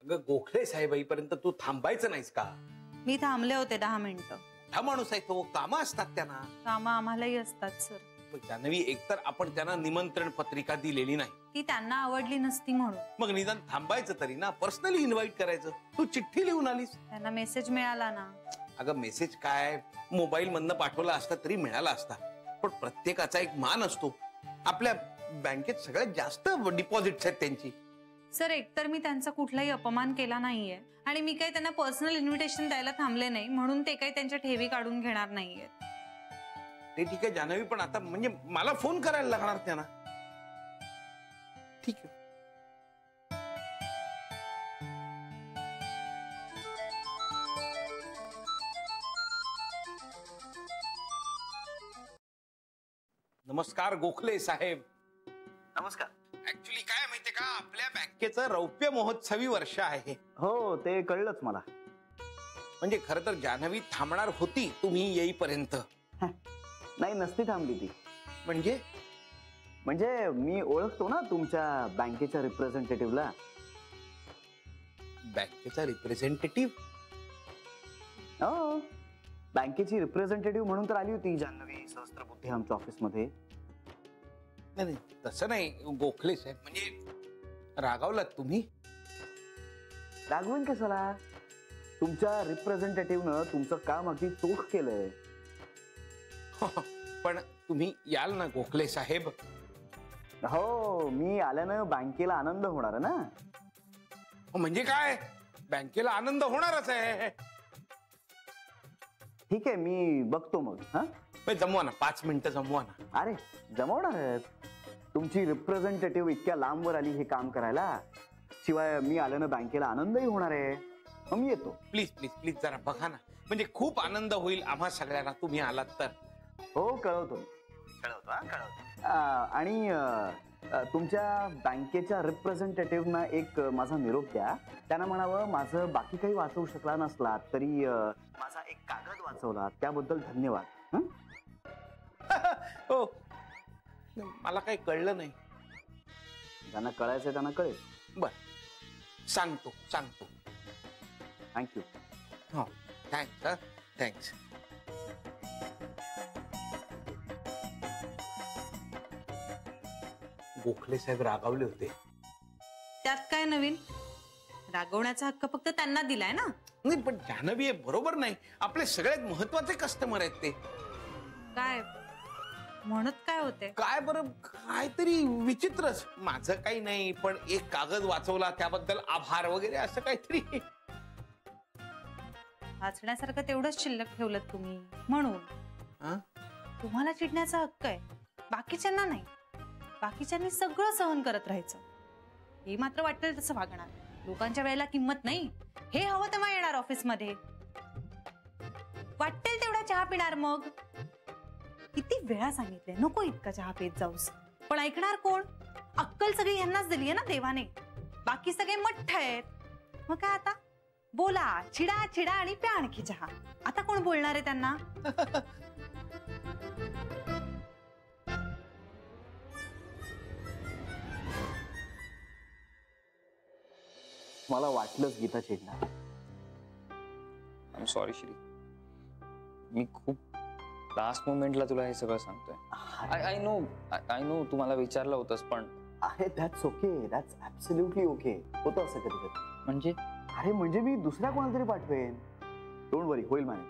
अगं गोखले साहेबाईपर्यंत तू थांबायचं नाहीस का? मी थांबले होते 10 मिनिटं. हा माणूस आहे तो, कामं असतात त्यांना. कामं आम्हालाही असतात सर. जान्हवी, एकतर आपण त्यांना निमंत्रण पत्रिका दिलेली नाही, ती त्यांना आवडली नसती म्हणून. मग निदान थांबायचं तरी ना, पर्सनली इन्व्हाइट करायचं. तू चिठ्ठी लिहून आलीस. त्यांना मेसेज मिळाला ना. अगं मेसेज काय, मोबाईल मधनं पाठवला असता तरी मिळाला असता, पण प्रत्येकाचा एक मान असतो. आपल्या बँकेत सगळ्यात जास्त डिपॉझिट्स आहेत त्यांची. सर, एकतर मी त्यांचा कुठलाही अपमान केला नाहीये आणि मी काही त्यांना पर्सनल इन्व्हिटेशन द्यायला थांबले नाही, म्हणून ते काही त्यांच्या ठेवी काढून घेणार नाहीये. ते ठीक आहे जान्हवी, पण आता म्हणजे मला फोन करायला लागणार त्यांना. ठीक आहे. नमस्कार गोखले साहेब. नमस्कार. ऍक्च्युली काय माहितीये का, आपल्या बँकेचं रौप्य महोत्सवी वर्ष आहे. हो, ते कळलंच मला. म्हणजे खरं तर जान्हवी थांबणार होती तुम्ही येईपर्यंत. नाही, नसती थांबली ती. म्हणजे मी ओळखतो ना तुमच्या बँकेच्या रिप्रेझेंटेटिव्हला. बँकेचा रिप्रेझेंटेटिव्ह? हो, बँकेची रिप्रेझेंटेटिव्ह म्हणून तर आली होती जान्हवी सहस्त्रबुद्धे आमच्या ऑफिसमध्ये. नाही तसं नाही गोखले साहेब, म्हणजे रागावलात तुम्ही? रागवेन कशाला? तुमच्या रिप्रेझेंटेटिव्हनं तुमचं काम अगदी चोख केलंय. पण तुम्ही याल ना गोखले साहेब? हो, मी आल्यानं बँकेला आनंद होणार आहे ना. म्हणजे काय, बँकेला आनंद होणारच आहे. ठीक आहे, मी बघतो मग. जमवा ना, 5 मिनिटं जमवा ना. अरे जमवणार आहे. तुमची रिप्रेझेंटेटिव्ह इतक्या लांबवर आली हे काम करायला, शिवाय मी आल्यानं बँकेला आनंदही होणार आहे. मग मी येतो. प्लीज प्लीज प्लीज जरा बघा ना, म्हणजे खूप आनंद होईल आम्हा सगळ्यांना तुम्ही आलात तर. हो, कळवतो. आणि तुमच्या बँकेच्या रिप्रेझेंटेटिव्हना एक माझा निरोप द्या. त्यांना म्हणावं, माझं बाकी काही वाचवू शकला नसला तरी माझा एक कागद वाचवला त्याबद्दल धन्यवाद. हो, मला काही कळलं नाही. ज्यांना कळायचं त्यांना कळेल. बर, सांगतो. थँक्यू. हो, थँक्स. गोखले साहेब रागावले होते. त्यात काय नवीन? रागवण्याचा हक्क फक्त त्यांना दिलाय ना. नाही, पण जान्हवी बरोबर नाही. आपले सगळ्यात महत्वाचे कस्टमर आहेत ते. काय म्हणत काय होते? काय बरं, काहीतरी विचित्रच. माझं काही नाही, पण एक कागद वाचवला त्याबद्दल आभार वगैरे असं काहीतरी. वाचण्यासारखं तेवढंच शिल्लक ठेवलं तुम्ही म्हणून. तुम्हाला चिडण्याचा हक्क आहे, बाकीच्यांना नाही. बाकीच्यांनी सगळं सहन करत राहायचं. हे मात्र वाटेल तसं वागणार. लोकांच्या वेळेला किंमत नाही. हे हवं तेव्हा येणार ऑफिसमध्ये, वाटेल तेवढा चहा पिणार. मग किती वेळा सांगितले नको इतका चहा पित जाऊस, पण ऐकणार कोण? अक्कल सगळी ह्यांनाच दिली आहे ना देवाने. बाकी सगळे मठ्ठ आहेत. मग काय आता? बोला, चिडा आणि प्या आणखी चहा. आता कोण बोलणार आहे त्यांना? मला वाटलंच गीता चिडणार. आय एम सॉरी श्री, मी खूप लास्ट मोमेंटला तुला हे सगळं सांगतोय. आय नो तू मला विचारलं होतंस, पण अरे that's okay, that's absolutely okay. होतं असं कधी कधी. म्हणजे? अरे म्हणजे मी दुसऱ्या कोणाला तरी पाठवेन. डोंट वरी, होईल manage.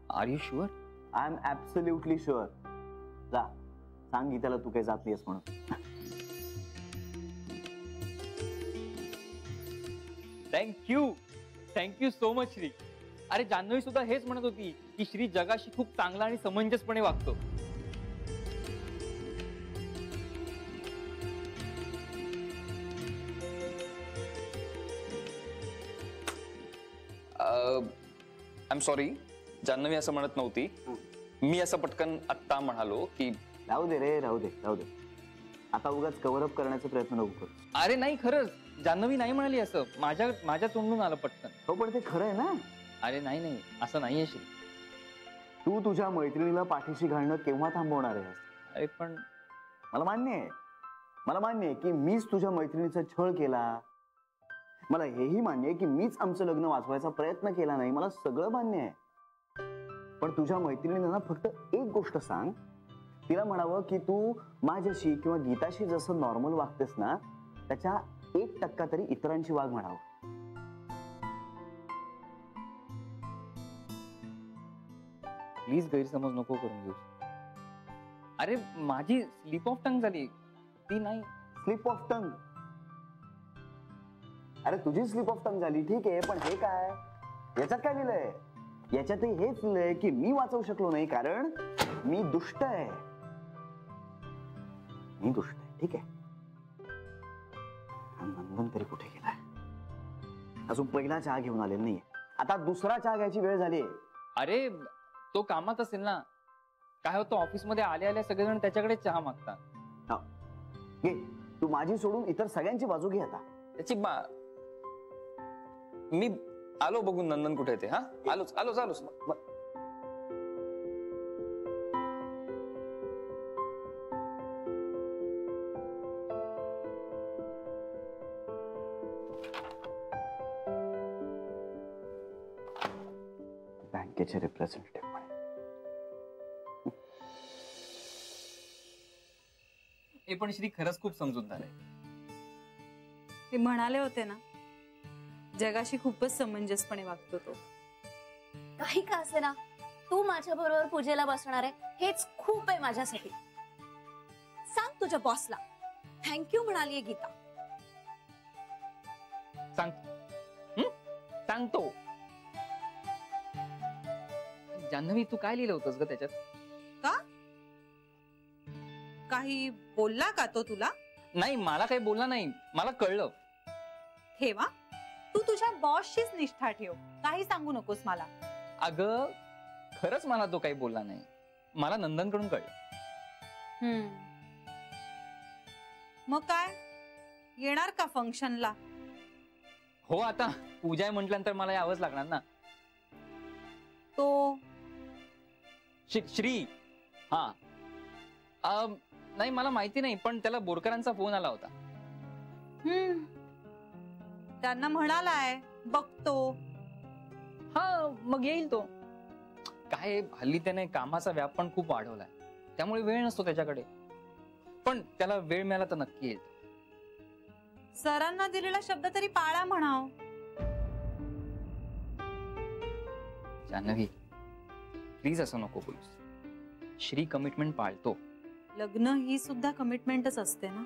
Are you sure? I am absolutely sure. जा सांग गीताला तू काही जात नाहीस म्हणून. Thank you so much Shri. अरे जान्हवी सुद्धा हेच म्हणत होती की श्री जगाशी खूप चांगला आणि समंजसपणे वागतो. आय एम सॉरी, जान्हवी असं म्हणत नव्हती. मी असं पटकन आत्ता म्हणालो की राहू दे रे, राहू दे. आता उगाच कव्हरअप करण्याचा प्रयत्न नको करू. अरे नाही, खरंच जान्हवी नाही म्हणाली असं. माझ्या तोंडून आलं पटकन. हो, पण ते खरं आहे ना. अरे नाही, असं नाहीये श्री. तू तुझ्या मैत्रिणीला पाठीशी घालणं केव्हा थांबवणार आहेस? अरे पण मला मान्य आहे की मीच तुझ्या मैत्रिणीचा छळ केला. मला हेही मान्य आहे की मीच आमचं लग्न वाचवायचा प्रयत्न केला नाही, मला सगळं मान्य आहे. पण तुझ्या मैत्रिणींना फक्त एक गोष्ट सांग, तिला म्हणावं की तू माझ्याशी किंवा गीताशी जसं नॉर्मल वागतेस ना, त्याच्या 1% तरी इतरांशी वाग म्हणावं. प्लीज गैरसमज नको करून घेऊ. अरे माझी स्लिप ऑफ टंग झाली ती नाही. Slip of tongue? अरे तुझी स्लिप ऑफ टंग झाली ठीक आहे, पण हे काय याच्यात काय लिहिलंय? याच्यात हेच लिहिलंय की मी वाचवू शकलो नाही कारण मी दुष्ट आहे. मी दुष्ट आहे, ठीक आहे. नंदन तरी कुठे गेलाय? अजून पहिला चहा घेऊन आलेला नाहीये, आता दुसरा चहा घ्यायची वेळ झाली. अरे तो कामात असेल ना. काय होतं ऑफिस मध्ये आले आले सगळेजण त्याच्याकडे चहा मागतात. घे, तू माझी सोडून इतर सगळ्यांची बाजू घे आता. त्याची मी आलो बघून नंदन कुठे ते. हा आलोच आलोच आलोच. बँकेचे रिप्रेझेंटेटिव्ह हे पण श्री खरंच खूप समजूतदार आहे. ते म्हणाले होते ना, जगाशी खूपच समंजसपणे वागतो तो. काही का असे ना, तू माझ्या बरोबर पूजेला बसणार आहे हेच खूप आहे माझ्यासाठी. सांग तुझ्या बॉसला थँक्यू म्हणालीये गीता. सांगतो. जान्हवी तू काय लिहिलं होतंस ग त्याच्यात? का काही बोलला का तो तुला? नाही मला काही बोलला नाही, मला कळलं. ठेवा, तू तुझ्या बॉसशीच निष्ठा ठेव, काही सांगू नकोस मला. अगं खरंच मला तो काही बोलला नाही, मला नंदनकडून कळलं. मग काय येणार का फंक्शनला? हो आता पूजा आहे म्हटल्यानंतर मला यावंच लागणार ना. तो श्री हा नाही मला माहिती नाही, पण त्याला बोरकरांचा फोन आला होता. त्यांना म्हणालाय बघतो. हा मग येईल तो. काय हल्ली त्याने कामाचा व्याप पण खूप वाढवलाय, त्यामुळे वेळ नसतो त्याच्याकडे. पण त्याला वेळ मिळाला तर नक्की येईल. सरांना दिलेला शब्द तरी पाळा म्हणाव. जान्हवी प्लीज असं नको बोलूस. श्री कमिटमेंट पाळतो. लग्न ही सुद्धा कमिटमेंटच असते ना.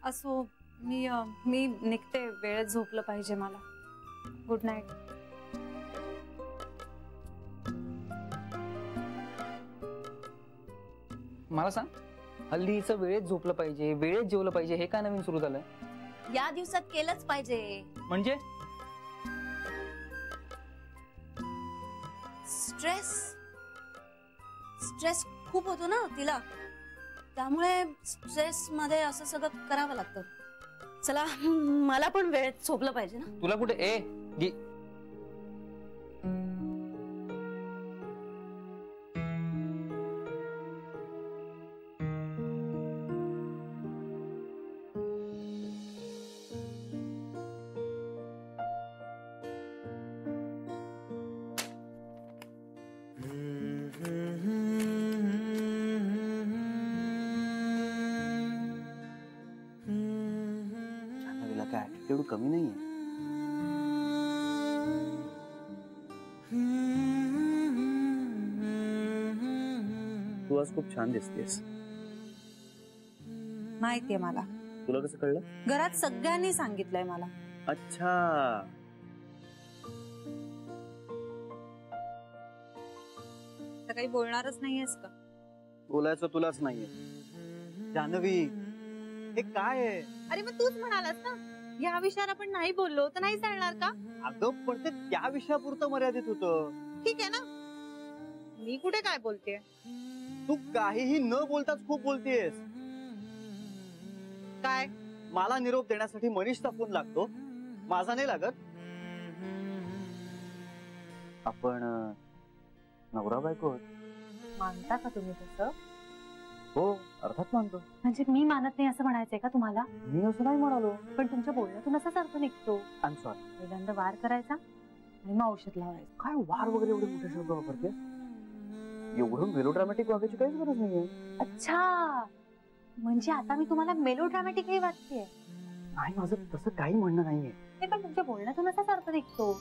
असो, मी निघते, वेळेत झोपलं पाहिजे मला. Good night. मला सांग, हल्लीचं वेळेत झोपलं पाहिजे, वेळेत जेवलं पाहिजे, हे काय नवीन सुरू झालंय? या दिवसात केलंच पाहिजे. म्हणजे स्ट्रेस खूप होतो ना तिला, त्यामुळे स्ट्रेस मध्ये असं सगळं करावं लागतं. चला मला पण वेळेत झोपलं पाहिजे ना. तुला कुठे काय ऍटिट्यूड कमी नाहीये. तू आज खूप छान दिसतेस. माहितीये मला. तुला कसं कळलं? घरात सगळ्यांनी सांगितलंय मला. अच्छा, काही बोलणारच नाहीयेस का? बोलायचं तुलाच नाहीये. जान्हवी हे काय आहे? अरे मग तूच म्हणालास ना, या विषयावर आपण नाही बोललो तर नाही चालणार का? अगं पण ते त्या विषयापुरतं मर्यादित होतं. ठीक आहे ना, मी कुठे काय बोलतेय? तू काहीही न बोलताच खूप बोलतेस. काय? मला निरोप देण्यासाठी मनीषचा फोन लागतो, माझा नाही लागत. आपण नवरा बायको आहोत. मानता का तुम्ही तसं? हो, अर्थात मानतो. म्हणजे मी मानत नाही असं म्हणायचंय का तुम्हाला? मी असं नाही म्हणालो. पण तुमच्या बोलण्यातून असाच अर्थ निघतो. I am sorry. पहिल्यांदा वार करायचा आणि मग औषध लावायचं. काय वार वगैरे एवढे मोठे शब्द वापरते? एवढं मेलोड्रामॅटिक वागायची काहीच गरज नाहीये. अच्छा, म्हणजे आता मी तुम्हाला मेलोड्रामॅटिक हे वाटतेय? नाही, माझं तसं काही म्हणणं नाहीये. ते पण तुमच्या बोलण्यातून असाच अर्थ निघतो.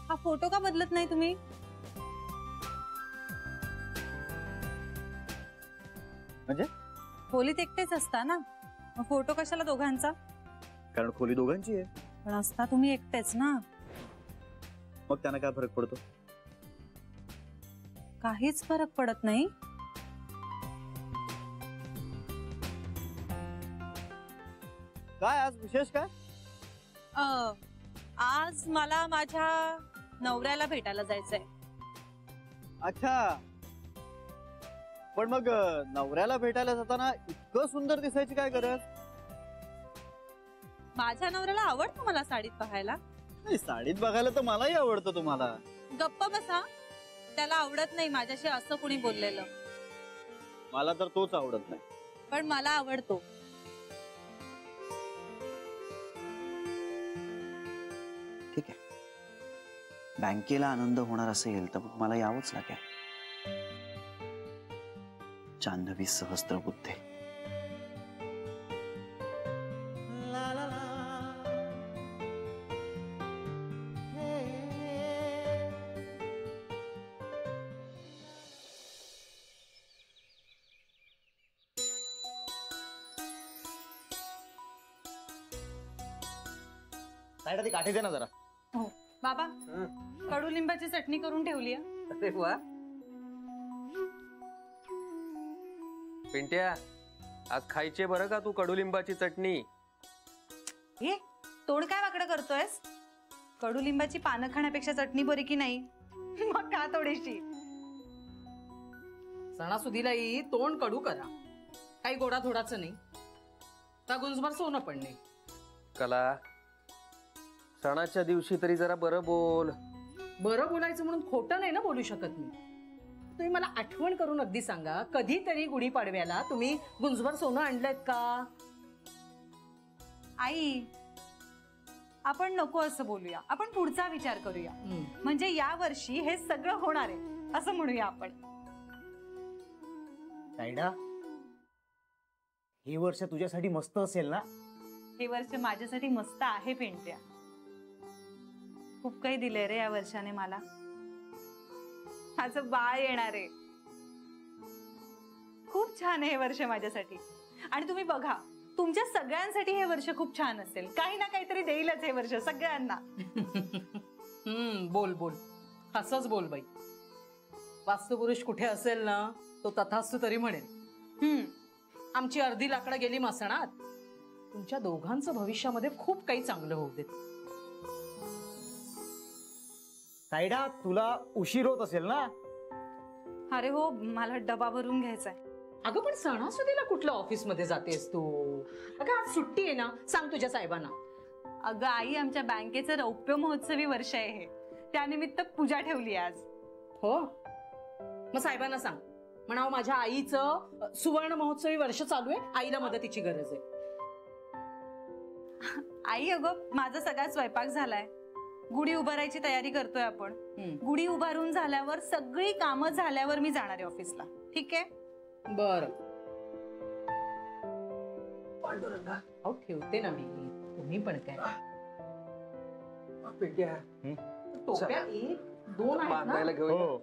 हा फोटो का बदलत नाही तुम्ही? म्हणजे? खोलीत एकटेच असता ना, मग फोटो कशाला दोघांचा? कारण खोली दोघांची आहे. पण असता तुम्ही एकटेच ना. मग त्यांना काय फरक पडतो? काहीच फरक पडत नाही. काय आज विशेष काय? आज मला माझ्या नवऱ्याला भेटायला जायचंय. अच्छा, पण मग नवऱ्याला भेटायला जाताना इतकं सुंदर दिसायची काय गरज? माझ्या नवऱ्याला आवडतं मला साडीत पाहायला. नाही, साडीत बघायला तर मलाही आवडतं. तुम्हाला? गप्प बसा. त्याला आवडत नाही माझ्याशी असं कुणी बोललेलं. मला तर तोच आवडत नाही. पण मला आवडतो. ठीक आहे, बँकेला आनंद होणार असेल तर मला यावंच लागेल. जान्हवी सहस्त्रबुद्धे. साईडा ती काठी दे ना जरा. हो बाबा, कडुलिंबाची चटणी करून ठेवली आहे. अरे वा. पिंट्या, आज खायचे बरं का तू कडुलिंबाची चटणी. हे तोंड काय वाकडं करतोयस? कडुलिंबाची पानं खाण्यापेक्षा चटणी बरी की नाही? मग का थोडीशी? सणासुदीलाही तोंड कडू करा. काही गोडा थोडाच नाही. त्या गुंजभर सोनं पण नाही. कला, सणाच्या दिवशी तरी जरा बरं बोल. बरं बोलायचं म्हणून खोटं नाही ना बोलू शकत मी. तुम्ही मला आठवण करून अगदी सांगा, कधीतरी गुढीपाडव्याला तुम्ही गुंजभर सोनं आणलंय का? आई, आपण नको असं बोलूया. आपण पुढचा विचार करूया. म्हणजे या वर्षी हे सगळं होणार आहे असं म्हणूया आपण. साईडा, हे वर्ष तुझ्यासाठी मस्त असेल ना? हे वर्ष माझ्यासाठी मस्त आहे पिंट्या. खूप काही दिलंय रे या वर्षाने मला. माझं बाळ येणार आहे. खूप छान आहे हे वर्ष माझ्यासाठी. आणि तुम्ही बघा, तुमच्या सगळ्यांसाठी हे वर्ष खूप छान असेल. काही ना काहीतरी देईलच हे वर्ष सगळ्यांना. बोल बोल, असंच बोल बाई. वास्तुपुरुष कुठे असेल ना, तो तथास्तु तरी म्हणेल. आमची अर्धी लाकडं गेली मसणात. तुमच्या दोघांचं भविष्यामध्ये खूप काही चांगलं होऊ देत. साईडा, तुला उशीर होत असेल ना? अरे हो, मला डबा भरून घ्यायचाय. अगं पण सणासुदीला कुठल्या ऑफिसमध्ये जातेस तू? अगं आज सुट्टी आहे ना, सांग तुझ्या साहेबांना. अगं आई, आमच्या बँकेचं रौप्य महोत्सवी वर्ष आहे हे. त्यानिमित्त पूजा ठेवली आज. हो, मग साहेबांना सांग, म्हणावं माझ्या आईचं सुवर्ण महोत्सवी वर्ष चालू आहे, आईला मदतीची गरज आहे. आई, अगं माझा सगळा स्वयंपाक झालाय. गुढी उभारायची तयारी करतोय आपण. गुढी उभारून झाल्यावर, सगळी कामं झाल्यावर मी जाणार आहे ऑफिसला. ठीक आहे? बर. अहो ठेवते ना मी. तुम्ही पण काय टोप्या 1 2 आहेत ना? घेऊन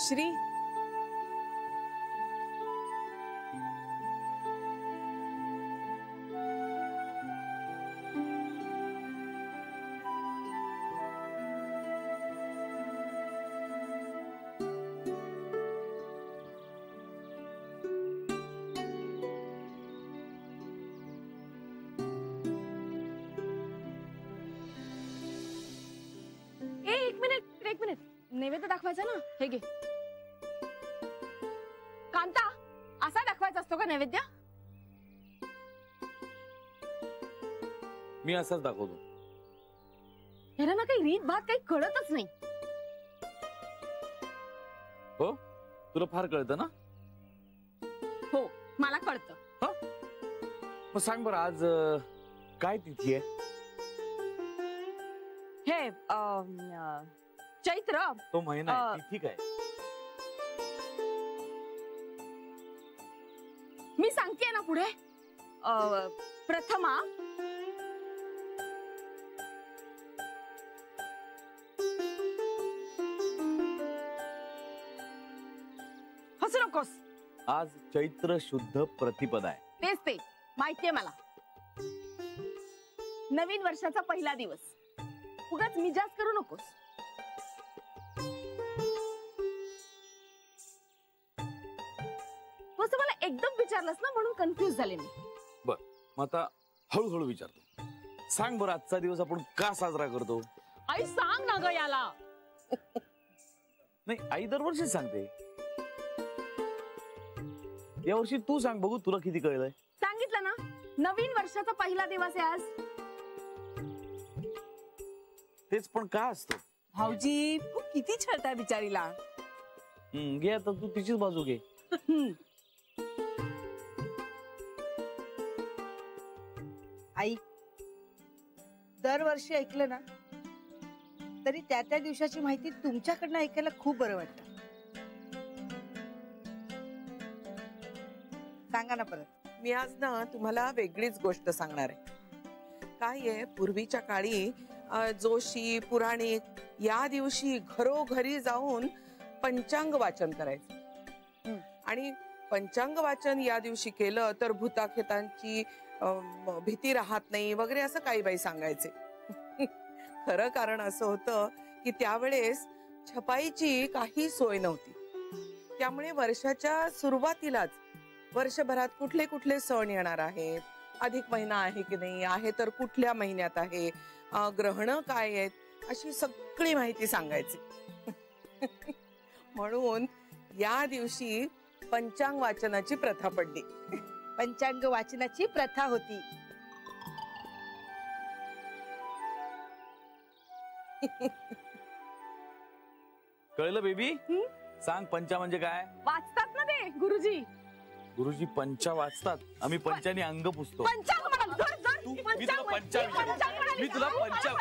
श्री, नैवेद्य दाखवायचा ना, हे घे. कांता, असा दाखवायचा असतो का नैवेद्य? मी असाच दाखवतो. ह्याला ना काही रीत भात काही कळतच नाही. हो, तुला फार कळतं ना? हो, मला कळतं. मग सांग बरं, आज काय तिथी आहे? हे चैत्र. तो महिना आहे, तिथी काय? मी सांगते ना पुढे. प्रथमा, हसू नकोस. आज चैत्र शुद्ध प्रतिपदा आहे. तेच ते माहितीये मला. नवीन वर्षाचा पहिला दिवस. उगाच मिजाज करू नकोस. तू मला एकदम विचारलंस ना, म्हणून कन्फ्युज झाले मी. बर, मग आता हळूहळू विचारतो. सांग बरं, आजचा दिवस आपण का साजरा करतो? आई सांग ना ग याला. नाही, आई दरवर्षीच सांगते. यावर्षी तू सांग बघू, तुला किती कळलंय. सांगितलं ना, नवीन वर्षाचा पहिला दिवस आहे आज. तेच, पण का असतं? भाऊजी किती छळताय बिचारीला. घे आता, तू तिचीच बाजू घे. आई, दरवर्षी ऐकलं ना तरी त्या त्या दिवसाची माहिती तुमच्याकडनं ऐकायला खूप बरं वाटतं. सांगा ना परत. मी आज ना तुम्हाला वेगळीच गोष्ट सांगणार आहे. काय आहे, पूर्वीच्या काळी जोशी पुराणिक या दिवशी घरोघरी जाऊन पंचांग वाचन करायचं. आणि पंचांग वाचन या दिवशी केलं तर भूताखेतांची भीती राहत नाही वगैरे असं काही बाई सांगायचे. खरं कारण असं होतं की त्यावेळेस छपाईची काही सोय नव्हती. त्यामुळे वर्षाच्या सुरुवातीलाच वर्षभरात कुठले कुठले सण येणार आहेत, अधिक महिना आहे की नाही आहे, तर कुठल्या महिन्यात आहे, ग्रहण काय आहेत, अशी सगळी माहिती सांगायची. म्हणून या दिवशी पंचांग वाचनाची प्रथा पडली. पंचांग वाचनाची प्रथा होती. कळलं बेबी? सांग, पंचा म्हणजे काय? वाचतात ना ते गुरुजी. गुरुजी पंचा वाचतात, आम्ही पंचाने अंग पुसतो. पंचांग म्हणा, धर, धर. मी तुला पंचा विचारलं. मी तुला पंचा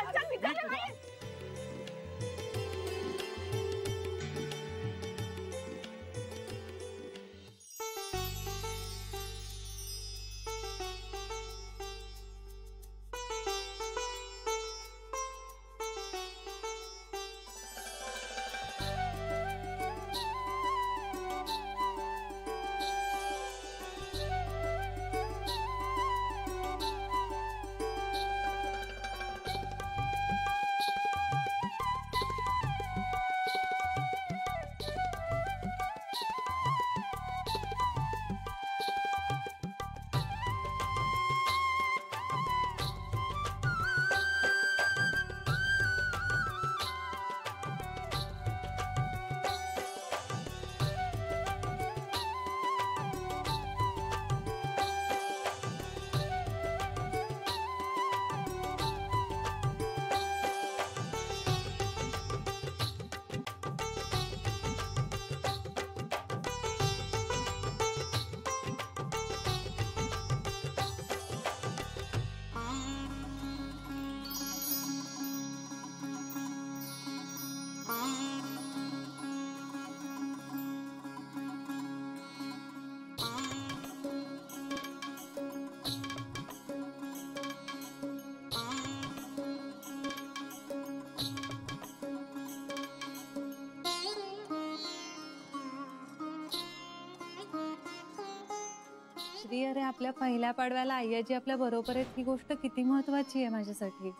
श्री, अरे आपल्या पहिल्या पाडव्याला आय्याजी आपल्या बरोबर आहेत ही गोष्ट किती महत्वाची आहे माझ्यासाठी.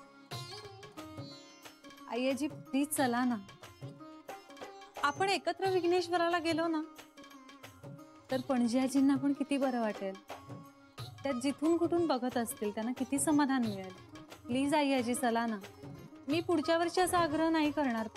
आय्याजी प्लीज चला ना, आपण एकत्र विघ्नेश्वराला गेलो ना तर पणजी आजींना पण किती बरं वाटेल. त्यात जिथून कुठून बघत असतील त्यांना किती समाधान मिळेल. प्लीज आय्याजी चला ना. मी पुढच्या वर्षी असा आग्रह नाही करणार.